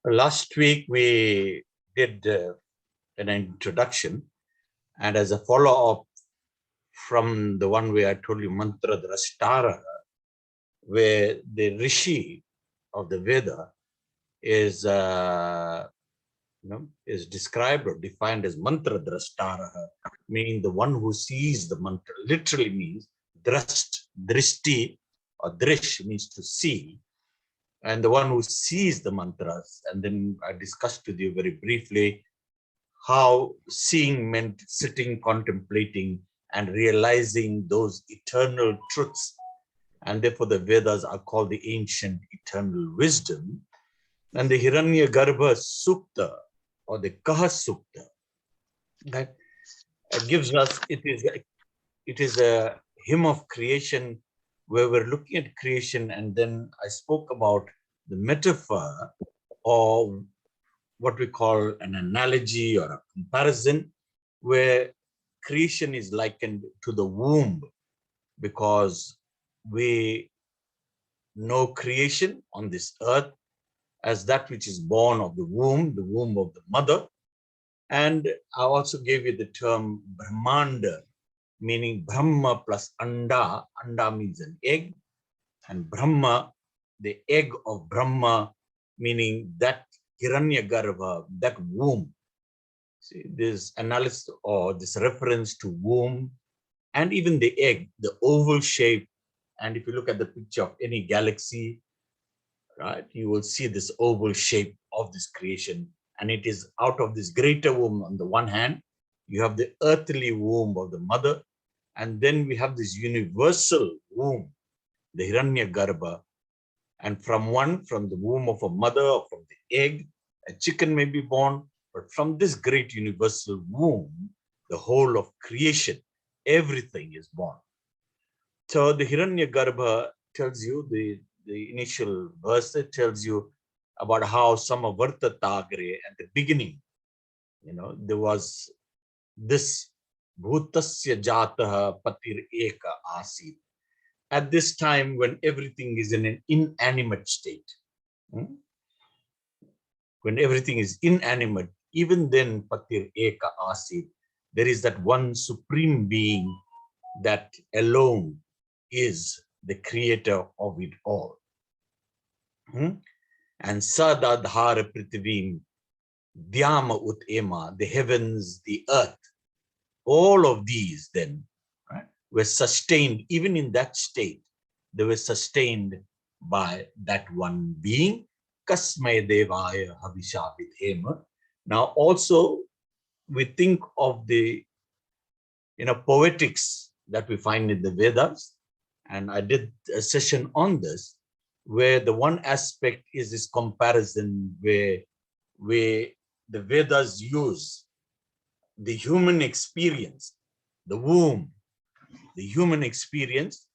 Last week we did an introduction, and as a follow-up from the one where I told you mantra drashtara, where the rishi of the Veda is is described or defined as mantra drashtara, meaning the one who sees the mantra. Literally means drishti or drish means to see, and the one who sees the mantras. And then I discussed with you very briefly how seeing meant sitting, contemplating, and realizing those eternal truths. And therefore the Vedas are called the ancient eternal wisdom. And the Hiranyagarbha Sukta, or the Kaha Sukta, that gives us, it is a hymn of creation, where we're looking at creation. And then I spoke about the metaphor, or what we call an analogy or a comparison, where creation is likened to the womb, because we know creation on this earth as that which is born of the womb of the mother. And I also gave you the term Brahmanda, meaning Brahma plus Anda. Anda means an egg, and Brahma, the egg of Brahma, meaning that Hiranyagarbha, that womb. See, this analysis or this reference to womb, and even the egg, the oval shape. And if you look at the picture of any galaxy, right, you will see this oval shape of this creation. And it is out of this greater womb. On the one hand, you have the earthly womb of the mother, and then we have this universal womb, the Hiranyagarbha. And from the womb of a mother, or from the egg, a chicken may be born. But from this great universal womb, the whole of creation, everything is born. So the Hiranyagarbha tells you, the initial verse, it tells you about how Samavarta Tagre, at the beginning, there was this Bhutasya Jataha Patir Eka Asit. At this time, when everything is in an inanimate state, when everything is inanimate, even then Patir Eka Asit, there is that one supreme being that alone is the creator of it all. And Sadadhara Prithivim, Dhyama Ut Ema, the heavens, the earth, all of these then, right, were sustained. Even in that state, they were sustained by that one being. Kasmai Devaya Havisha Vidhema. Now also we think of the poetics that we find in the Vedas, and I did a session on this, where the one aspect is this comparison, where the Vedas use the human experience, the womb, the human experience,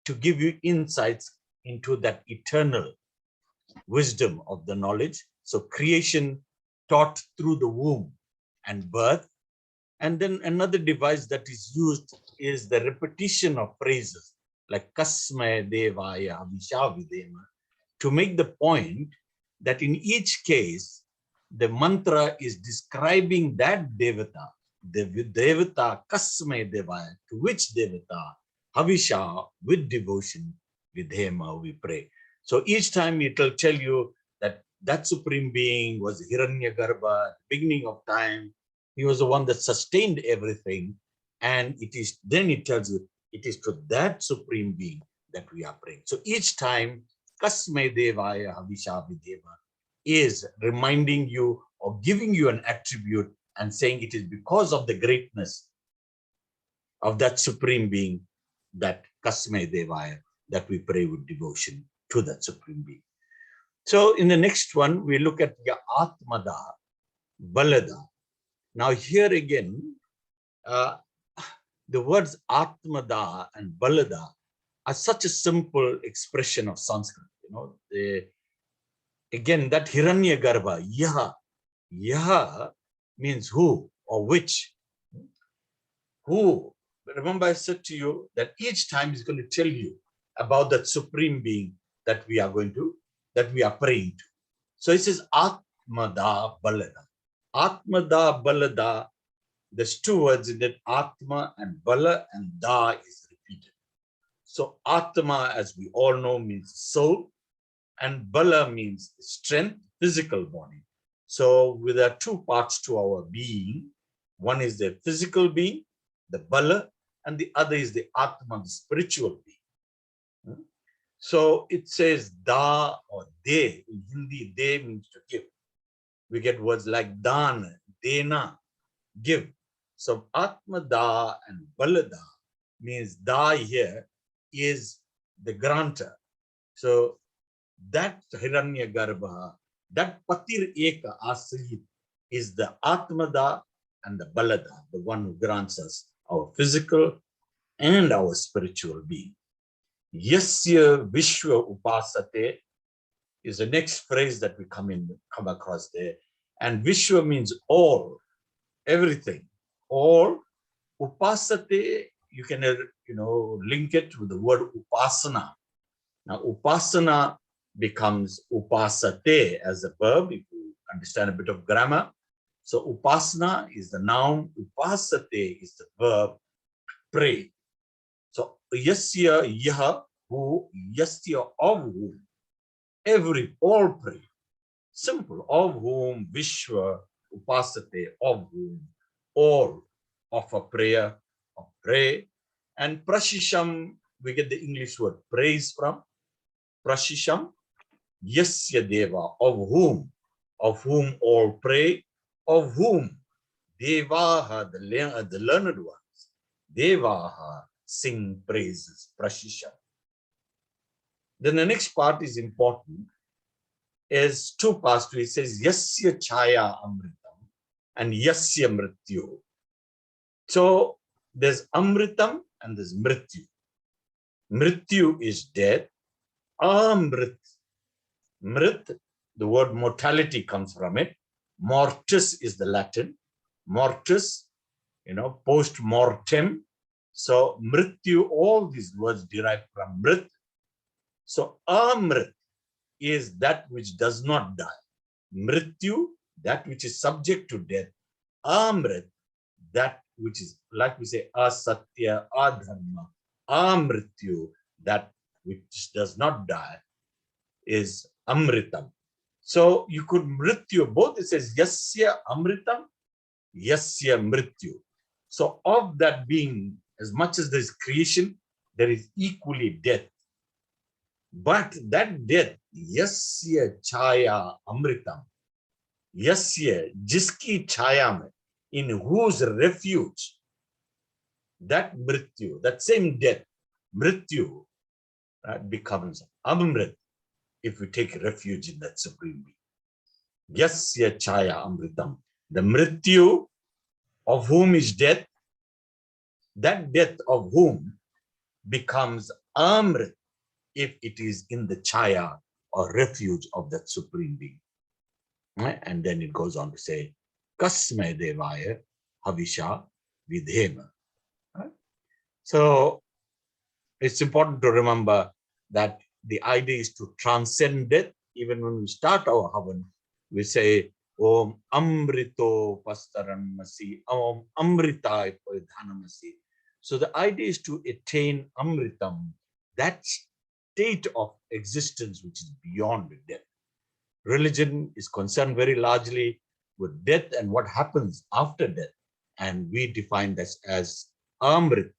to give you insights into that eternal wisdom of the knowledge. So creation taught through the womb and birth. And then another device that is used is the repetition of phrases like Kasmai Devaya Havisha Videma, to make the point that in each case, the mantra is describing that Devata, the Devata Kasmai Devaya, to which Devata Havisha, with devotion, Vidhema, we pray. So each time it will tell you that that supreme being was Hiranyagarbha at the beginning of time. He was the one that sustained everything. And then it tells you it is to that supreme being that we are praying. So each time, Kasmai Devaya Havisha Videva is reminding you or giving you an attribute and saying it is because of the greatness of that supreme being, that Kasmai Devaya, that we pray with devotion to that supreme being. So in the next one, we look at Ya Atmada, Balada. Now here again, the words Atmada and Balada are such a simple expression of Sanskrit. Again, that Hiranyagarbha, Yaha means who or which. Who? Remember I said to you that each time he's going to tell you about that supreme being. that we are praying to. So it says Atmada Balada. Atmada Balada, there's two words in that, Atma and Bala, and Da is repeated. So Atma, as we all know, means soul, and Bala means strength, physical body. So there are two parts to our being. One is the physical being, the Bala, and the other is the Atma, the spiritual being. So it says Da or De. In Hindi, De means to give. We get words like Dan, Dena, give. So Atma Da and Balada means Da here is the grantor. So that Hiranyagarbha, that Patir Eka Asrit is the Atmada and the Balada, the one who grants us our physical and our spiritual being. Yasya Vishwa Upasate is the next phrase that we come across there. And Vishwa means all, everything, all. Upasate, you can link it with the word Upasana. Now, Upasana becomes Upasate as a verb, if you understand a bit of grammar. So Upasana is the noun, Upasate is the verb, pray. So Yasya Yaha, who, Yasya of whom, all pray. Simple, of whom, Vishwa, Upasate, of whom, all offer prayer, or pray. And Prashisham, we get the English word praise from. Prashisham, Yasya Deva, of whom all pray, of whom Devaha, the learned ones, Devaha sing praises, Prashisham. Then the next part is important, is two parts to it. It says Yasya Chaya Amritam and Yasya Mrityu. So there's Amritam and there's Mrityu. Mrityu is death. Amrit. Mrit, the word mortality comes from it. Mortis is the Latin. Mortis, post mortem. So Mrityu, all these words derive from Mrit. So Amrit is that which does not die. Mrityu, that which is subject to death. Amrit, that which is, like we say, asatya, adharma. Amrityu, that which does not die, is amritam. So you could mrityu, both it says yasya amritam, yasya mrityu. So of that being, as much as there is creation, there is equally death. But that death, yasya chaya amritam, yasya, jiski chaya mein, in whose refuge, that mrityu, that same death, mrityu, becomes amrit if we take refuge in that supreme being. Yasya chaya amritam, the mrityu of whom is death, that death of whom becomes amrit if it is in the chaya or refuge of that supreme being. And then it goes on to say, Kasme Devaya Havisha Vidhema. So it's important to remember that the idea is to transcend death. Even when we start our Havan, we say, Om Amrito Pastaranmasi, Om Amritai Paridhanamasi. So the idea is to attain Amritam, that state of existence which is beyond death. Religion is concerned very largely with death and what happens after death. And we define this as Amrit.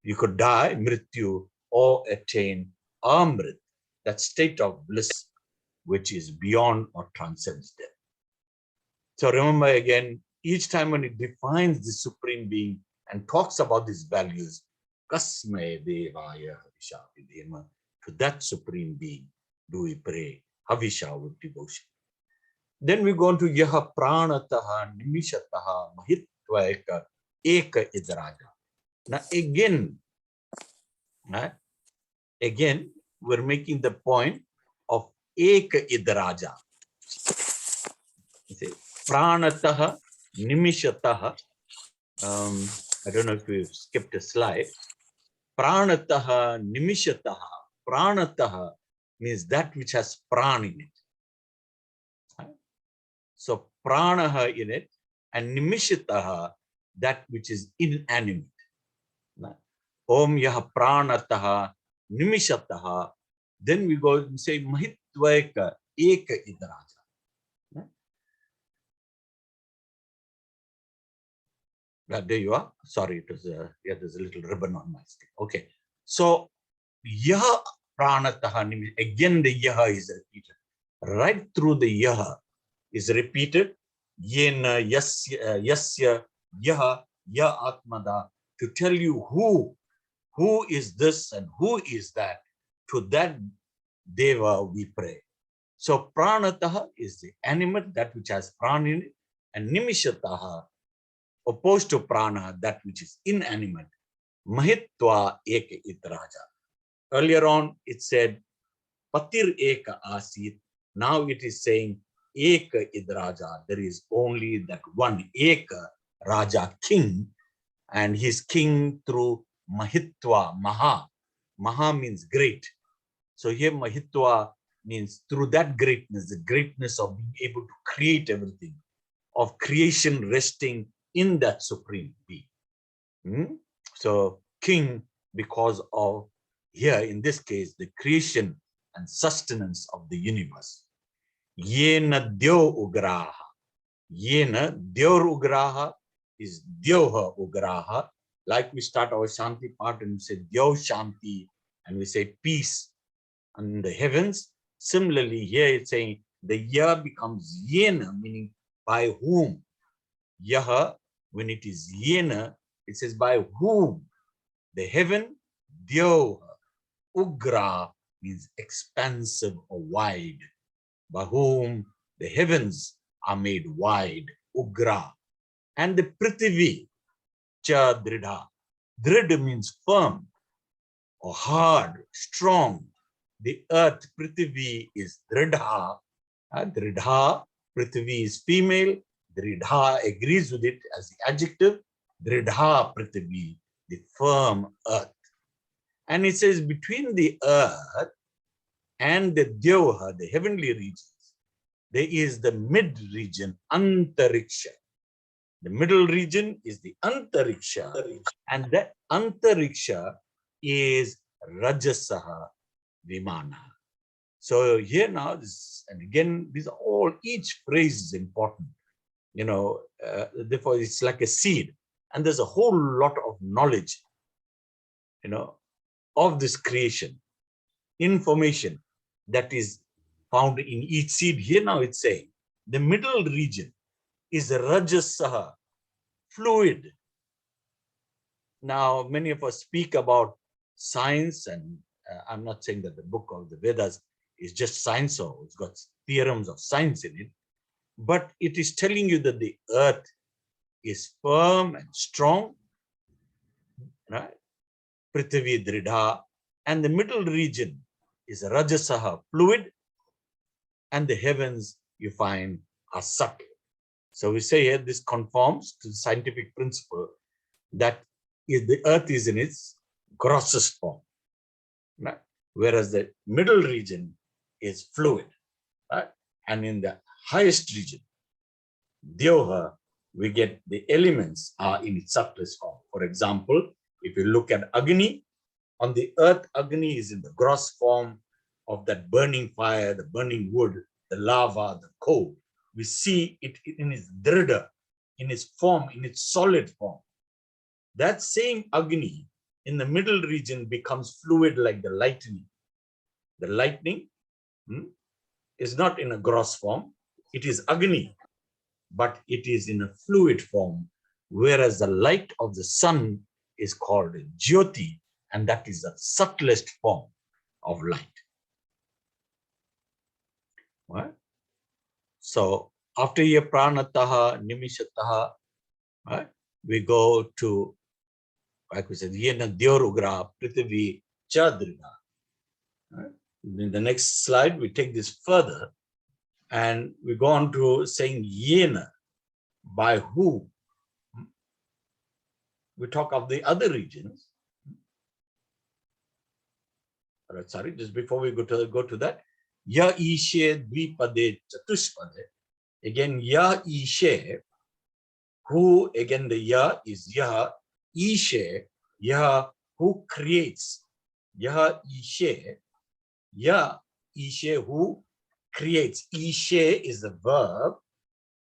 You could die, Mrityu, or attain Amrit, that state of bliss which is beyond or transcends death. So remember again, each time when it defines the supreme being and talks about these values, Kasme Devaya Havisha Vidhema, to that supreme being do we pray, Havisha with devotion. Then we go on to Yaha Pranataha Nimishataha Mahitvaeka Eka Idraja. Now again, we're making the point of Eka Idraja. Pranataha Nimishataha. I don't know if we've skipped a slide. Pranataha Nimishataha. Pranataha means that which has prana in it. Right? So pranaha in it, and nimishitaha, that which is inanimate. Right? Om yaha pranataha nimishataha. Then we go and say mahitvaika eka idraja. There you are. Sorry, it was yeah, there's a little ribbon on my stick. Okay. So yaha pranataha nimish. Again, the yaha is repeated. Right through the yaha is repeated. Yena yasya yaha ya atmada, to tell you who is this and who is that. To that deva we pray. So pranataha is the animate, that which has prana in it, and nimishataha, opposed to prana, that which is inanimate. Mahitva eka itraja. Earlier on it said patir eka asit. Now it is saying eka idraja. There is only that one eka raja, king, and he's king through mahitva, maha. Maha means great. So here mahitva means through that greatness, the greatness of being able to create everything, of creation resting in that supreme being. So king, because of here in this case the creation and sustenance of the universe. Yena dyo ugraha. Yena dyor ugraha is dyoha ugraha. Like we start our Shanti part and we say dyo Shanti, and we say peace in the heavens. Similarly, here it's saying the ya becomes yena, meaning by whom. Yaha, when it is yena, it says by whom. The heaven, dyoha. Ugra means expansive or wide. By whom the heavens are made wide. Ugra. And the prithvi, cha dridha. Drid means firm or hard, strong. The earth, prithvi, is dridha. Dridha, prithvi is female. Dridha agrees with it as the adjective. Dridha prithvi, the firm earth. And it says between the earth and the Dyoha, the heavenly regions, there is the mid region, Antariksha. The middle region is the Antariksha, and that Antariksha is Rajasaha Vimana. So here now, this, and again, these are all, each phrase is important. You know, therefore it's like a seed, and there's a whole lot of knowledge, you know, of this creation, information that is found in each seed. Here now it's saying the middle region is Rajasaha, fluid. Now, many of us speak about science, and I'm not saying that the book of the Vedas is just science, or it's got theorems of science in it, but it is telling you that the earth is firm and strong, right? Prithvi dridha, and the middle region is Rajasaha, fluid, and the heavens you find are subtle. So we say here this conforms to the scientific principle that the earth is in its grossest form, right? Whereas the middle region is fluid, right? And in the highest region, Dyoha, we get the elements are in its subtlest form. For example, if you look at Agni, on the earth, Agni is in the gross form of that burning fire, the burning wood, the lava, the coal. We see it in its dhrida, in its form, in its solid form. That same Agni in the middle region becomes fluid like the lightning. The lightning is not in a gross form. It is Agni, but it is in a fluid form, whereas the light of the sun is called Jyoti, and that is the subtlest form of light. Right? So after ye pranataha, nimishataha, right, we go to, like we said, yena dyorugra prithvi chadrina. Right? In the next slide, we take this further, and we go on to saying yena, by who. We talk of the other regions. Sorry, just before we go to that, ya ishe dvipade chatushpade. Again, ya ishe, who, again the ya is ya, ishe, ya, who creates. Ya ishe, who creates. Ishe is the verb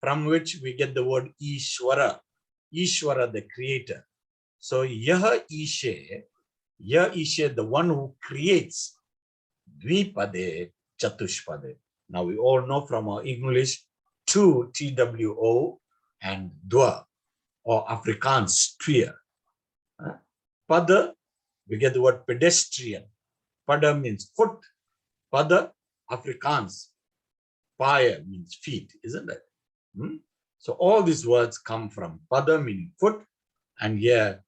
from which we get the word Ishwara. Ishwara, the creator. So Yaha Ishe, the one who creates. Dvipade Chatushpade. Now we all know from our English, two, TWO, and Dwa, or Afrikaans, tweer. Pada, we get the word pedestrian. Pada means foot. Pada, Afrikaans. Paya means feet, isn't it? So all these words come from pada, meaning foot, and here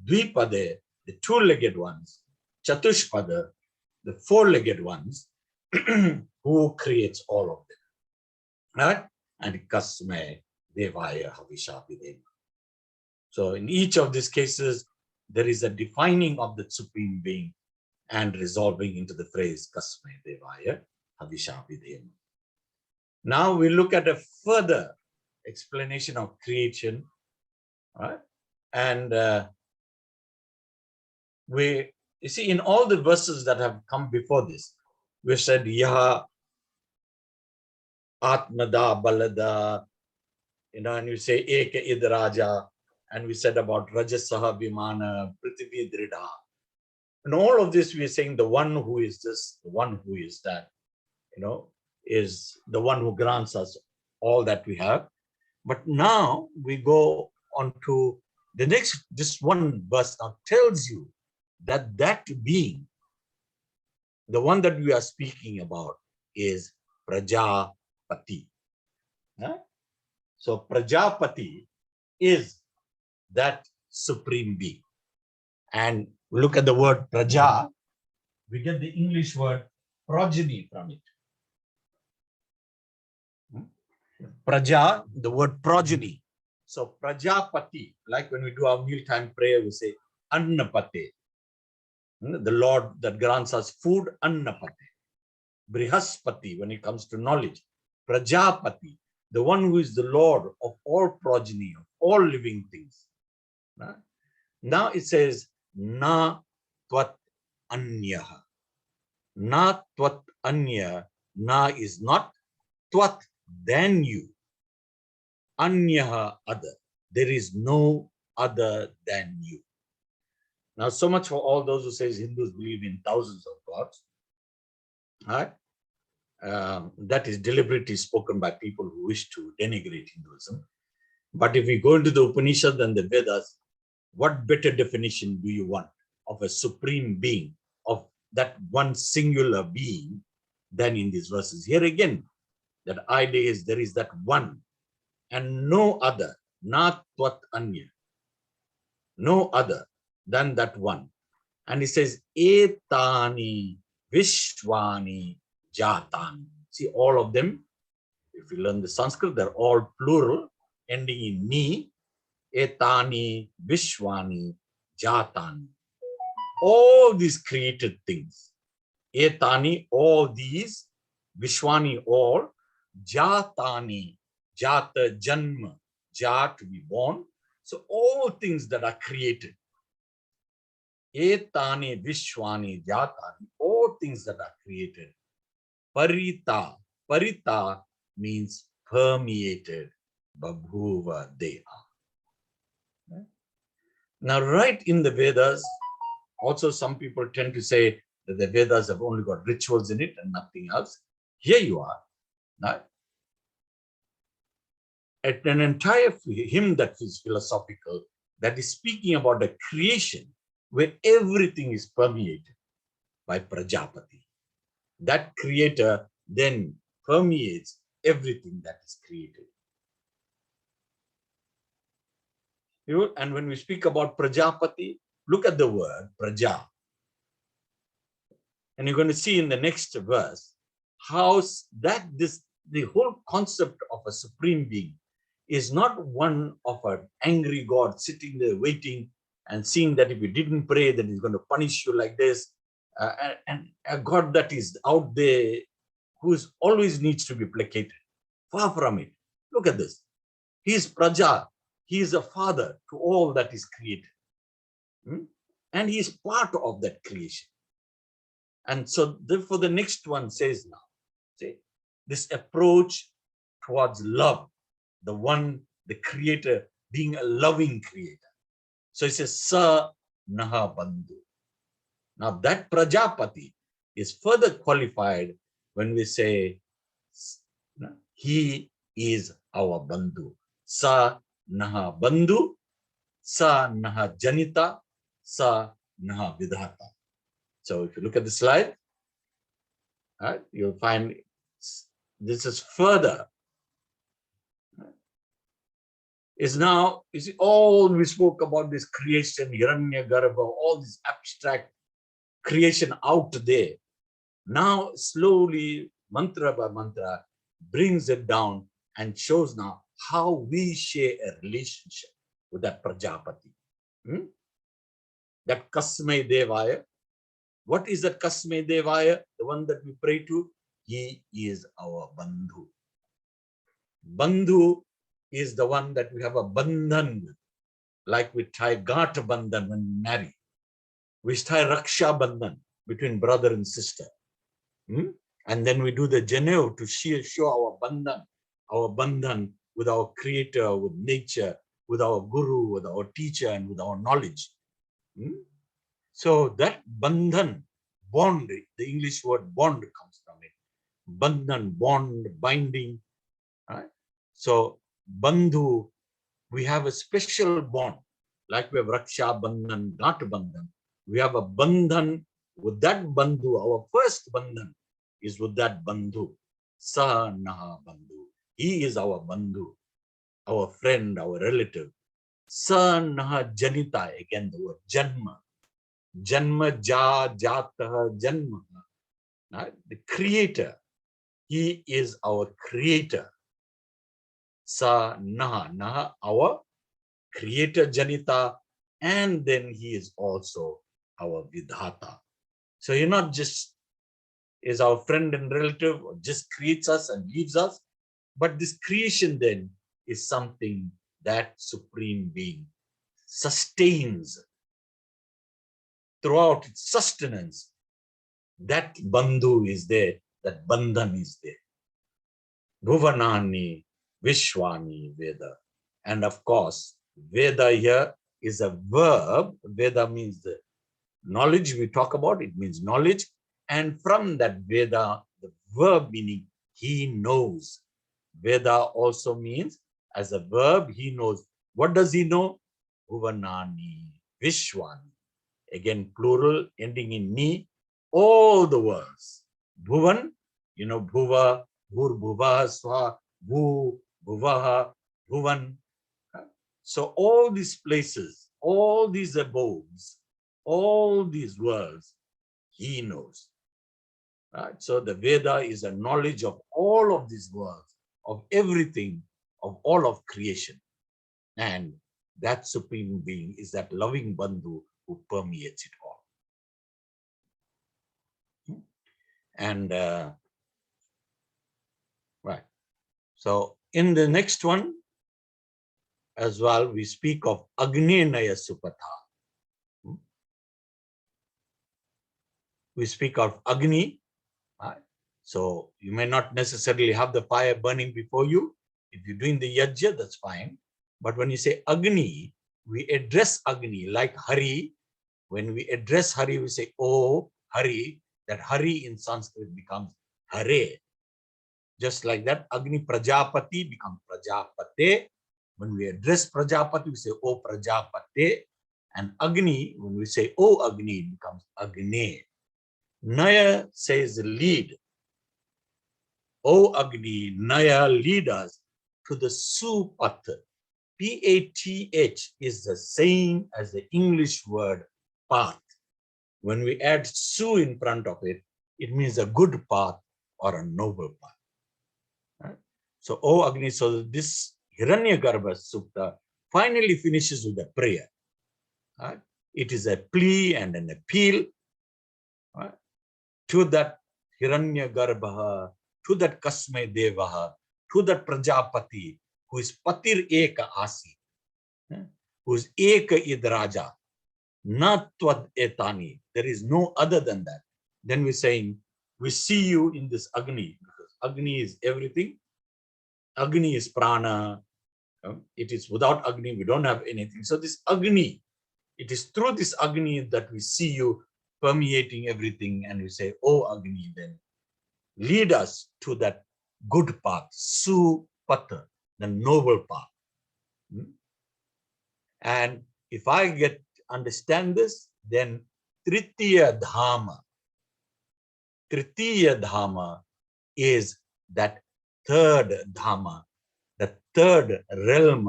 dvipade, the two-legged ones, chatushpada, the four-legged ones, who creates all of them, right? And kasme devaya havisha videma. So in each of these cases, there is a defining of the Supreme Being and resolving into the phrase kasme devaya havisha videma. Now we look at a further explanation of creation, right? And you see, in all the verses that have come before this, we said Yaha Atmada Balada, and you say Eka Idraja, and we said about Rajasaha Vimana, Prithvi Dridha. And all of this, we are saying the one who is this, the one who is that, is the one who grants us all that we have. But now we go on to the next, this one verse now tells you that that being, the one that we are speaking about, is Prajapati. So Prajapati is that supreme being. And look at the word Praja, we get the English word progeny from it. Praja, the word progeny. So Prajapati, like when we do our mealtime prayer, we say Annapate. The Lord that grants us food, Annapate. Brihaspati, when it comes to knowledge. Prajapati, the one who is the Lord of all progeny, of all living things. Now it says, Na Tvat Anyaha. Na Tvat Anya. Na is not, Tvat, than you. Anyaha, other. There is no other than you. Now, so much for all those who say Hindus believe in thousands of gods. Right? That is deliberately spoken by people who wish to denigrate Hinduism. But if we go into the Upanishad and the Vedas, what better definition do you want of a supreme being, of that one singular being, than in these verses? Here again, that idea is there is that one and no other, not Tvat Anya, no other than that one. And he says, Etani Vishwani Jatani. See, all of them, if you learn the Sanskrit, they're all plural, ending in ni. Etani Vishwani Jatani. All these created things. Etani, all these. Vishwani, all. Jatani, Jata, Janma, Jat, to be born. So all things that are created. Etani Vishwani Jatani, all things that are created. Parita, Parita means permeated. Babhuva Deha. Now, right in the Vedas, also some people tend to say that the Vedas have only got rituals in it and nothing else. Here you are. Right? At an entire hymn that is philosophical, that is speaking about a creation where everything is permeated by Prajapati. That creator then permeates everything that is created. And when we speak about Prajapati, look at the word Praja. And you're going to see in the next verse how that the whole concept of a supreme being is not one of an angry God sitting there waiting and seeing that if you didn't pray, then he's going to punish you like this, and a God that is out there who always needs to be placated. Far from it. Look at this. He is Praja. He is a father to all that is created. And he is part of that creation. And so therefore the next one says now, say, this approach towards love, the one, the creator being a loving creator. So it says, Sa Naha Bandhu. Now that Prajapati is further qualified when we say, he is our Bandhu. Sa Naha Bandhu, Sa Naha Janita, Sa Naha Vidhata. So if you look at the slide, you'll find this is further. Is now, you see, all we spoke about this creation, Hiranyagarbha, all this abstract creation out there. Now slowly, mantra by mantra, brings it down and shows now how we share a relationship with that Prajapati. That Kasmai Devaya. What is that Kasmai Devaya? The one that we pray to? He is our Bandhu. Bandhu is the one that we have a bandhan with. Like we tie Ghat bandhan when we marry. We tie Raksha bandhan between brother and sister. And then we do the Janev to show our bandhan with our creator, with nature, with our guru, with our teacher, and with our knowledge. So that bandhan, bond, the English word bond comes from it. Bandhan, bond, binding. Right? So bandhu, we have a special bond, like we have Raksha bandhan, Ghat bandhan. We have a bandhan with that bandhu. Our first bandhan is with that bandhu. Sa Naha Bandhu. He is our bandhu, our friend, our relative. Sa Naha Janita, again the word Janma. Janma Ja Jataha Janma. The creator. He is our creator. Sa Naha, Naha, our creator Janita, and then he is also our Vidhata. So you're not just is our friend and relative or just creates us and leaves us, but this creation then is something that Supreme Being sustains throughout its sustenance. That Bandhu is there, that Bandhan is there. Bhuvanani, Vishwani, Veda. And of course, Veda here is a verb. Veda means the knowledge we talk about, it means knowledge. And from that Veda, the verb meaning he knows. Veda also means as a verb, he knows. What does he know? Bhuvanani, Vishwani. Again, plural, ending in ni, all the words. Bhuvan, you know, Bhuva, Bhur, Bhuva, Swa, Bhu, Bhuvaha, Bhuvan. So all these places, all these abodes, all these worlds, he knows. Right? So the Veda is a knowledge of all of these worlds, of everything, of all of creation. And that Supreme Being is that loving Bandhu who permeates it all. And right. So in the next one as well, we speak of Agninaya Supatha. We speak of Agni. Right? So you may not necessarily have the fire burning before you. If you're doing the yajna, that's fine. But when you say Agni, we address Agni like Hari. When we address Hari, we say, oh, Hari. That Hari in Sanskrit becomes Hare. Just like that, Agni Prajapati becomes Prajapate. When we address Prajapati, we say, oh, Prajapate. And Agni, when we say, oh, Agni, it becomes Agne. Naya says lead. O Agni, Naya, lead us to the Supath. P-A-T-H is the same as the English word path. When we add Su in front of it, it means a good path or a noble path. Right? So, O Agni, so this Hiranyagarbha Sukta finally finishes with a prayer. Right? It is a plea and an appeal. Right? to that Hiranyagarbha, to that Kasme Devaha, to that Prajapati, who is Patir Eka Asi, who is Eka Id Raja, Natvad Etani. There is no other than that. Then we're saying, we see you in this Agni, because Agni is everything. Agni is prana. It is without Agni, we don't have anything. So this Agni, it is through this Agni that we see you permeating everything, and we say, oh Agni, then lead us to that good path, Supata, the noble path. And if I understand this, then Tritiya Dhama is that third Dhamma, the third realm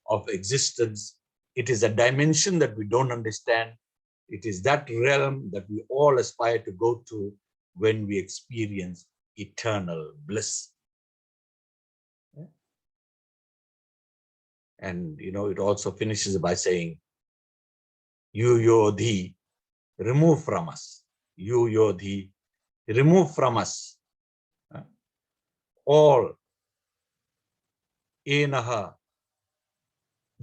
of existence. It is a dimension that we don't understand. It is that realm that we all aspire to go to when we experience eternal bliss. And it also finishes by saying, you yodhi, remove from us. You yodhi, remove from us all enaha,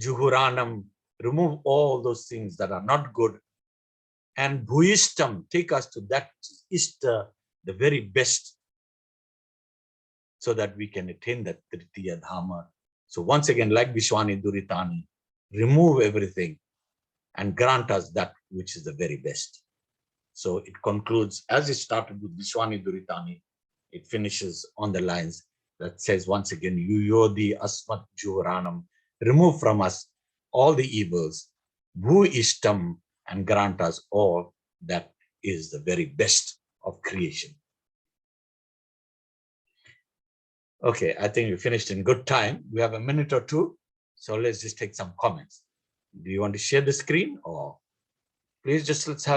juhuranam, remove all those things that are not good. And bhuishtam, take us to that ishta, the very best, so that we can attain that Tritiya Dhamma. So once again, like Vishwani Duritani, remove everything and grant us that which is the very best. So it concludes, as it started with Vishwani Duritani, it finishes on the lines that says once again, Yuyodi Asmat Juranam, remove from us all the evils, Bhu Ishtam, and grant us all that is the very best of creation. Okay, I think we finished in good time. We have a minute or two, so let's just take some comments. Do you want to share the screen, or please just let's have